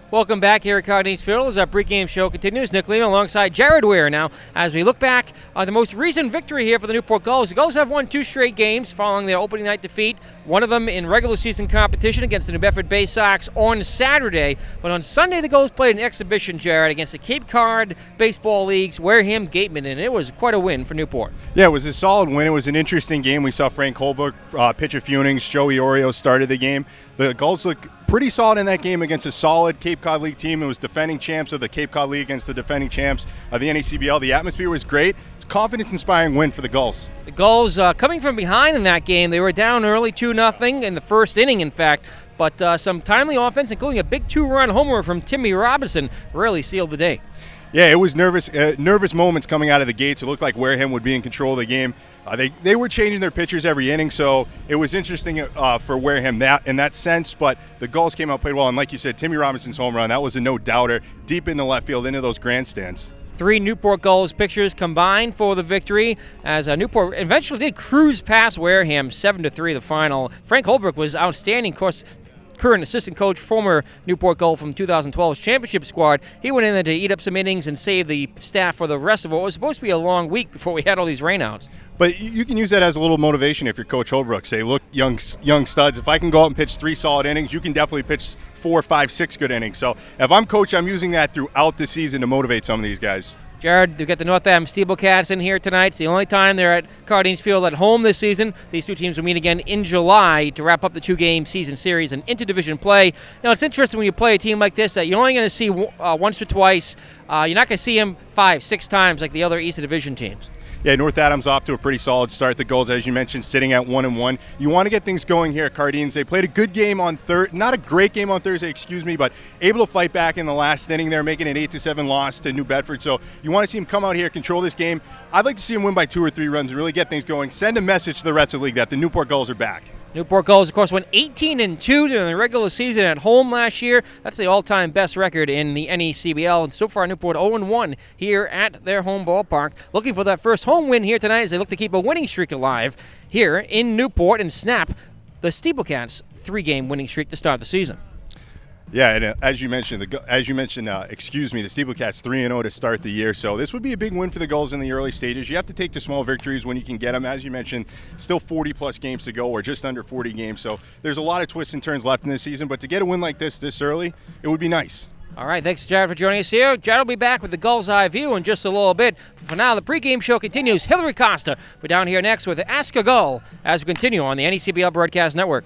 Welcome back here at Cardenese Field as our pregame show continues. Nick Lehman alongside Jared Weir now as we look back on the most recent victory here for the Newport Gulls. The Gulls have won 2 straight games following their opening night defeat, one of them in regular season competition against the New Bedford Bay Sox on Saturday. But on Sunday, the Gulls played an exhibition, Jared, against the Cape Cod Baseball League's Wareham Gatemen, and it was quite a win for Newport. Yeah, it was a solid win. It was an interesting game. We saw Frank Holbrook pitch a few innings. Joey Oreo started the game. The Gulls looked pretty solid in that game against a solid Cape Cod League team. It was defending champs of the Cape Cod League against the defending champs of the NACBL. The atmosphere was great. It's a confidence-inspiring win for the Gulls. The Gulls coming from behind in that game. They were down early 2-0 in the first inning, in fact. But some timely offense, including a big 2-run homer from Timmy Robinson, really sealed the day. Yeah, it was nervous moments coming out of the gates. It looked like Wareham would be in control of the game. They were changing their pitchers every inning, so it was interesting for Wareham in that sense. But the Gulls came out, played well, and like you said, Timmy Robinson's home run, that was a no-doubter, deep in the left field into those grandstands. 3 Newport Gulls pitchers combined for the victory as Newport eventually did cruise past Wareham 7-3 the final. Frank Holbrook was outstanding. Of course, current assistant coach, former Newport Gull from 2012's championship squad. He went in there to eat up some innings and save the staff for the rest of what was supposed to be a long week before we had all these rainouts. But you can use that as a little motivation if you're Coach Holbrook. Say, look, young studs, if I can go out and pitch 3 solid innings, you can definitely pitch 4, 5, 6 good innings. So if I'm coach, I'm using that throughout the season to motivate some of these guys. Jared, we've got the North Adams Steelcats in here tonight. It's the only time they're at Cardenese Field at home this season. These 2 teams will meet again in July to wrap up the 2-game season series and interdivision play. Now, it's interesting when you play a team like this that you're only going to see once or twice. You're not going to see them 5, 6 times like the other East Division teams. Yeah, North Adams off to a pretty solid start. The Gulls, as you mentioned, sitting at 1-1. You want to get things going here at Cardenese. They played a good game on not a great game on Thursday, but able to fight back in the last inning there, making an 8-7 loss to New Bedford. So you want to see them come out here, control this game. I'd like to see them win by 2 or 3 runs and really get things going. Send a message to the rest of the league that the Newport Gulls are back. Newport Gulls, of course, went 18-2 during the regular season at home last year. That's the all-time best record in the NECBL. And so far, Newport 0-1 here at their home ballpark. Looking for that first home win here tonight as they look to keep a winning streak alive here in Newport and snap the Steelcats' 3-game winning streak to start the season. Yeah, and as you mentioned, the Steelcats 3-0 to start the year. So this would be a big win for the Gulls in the early stages. You have to take the small victories when you can get them. As you mentioned, still 40-plus games to go, or just under 40 games. So there's a lot of twists and turns left in this season. But to get a win like this early, it would be nice. All right, thanks, Jared, for joining us here. Jared will be back with the Gulls Eye View in just a little bit. For now, the pregame show continues. Hillary Costa, we're down here next with Ask a Gull as we continue on the NECBL Broadcast Network.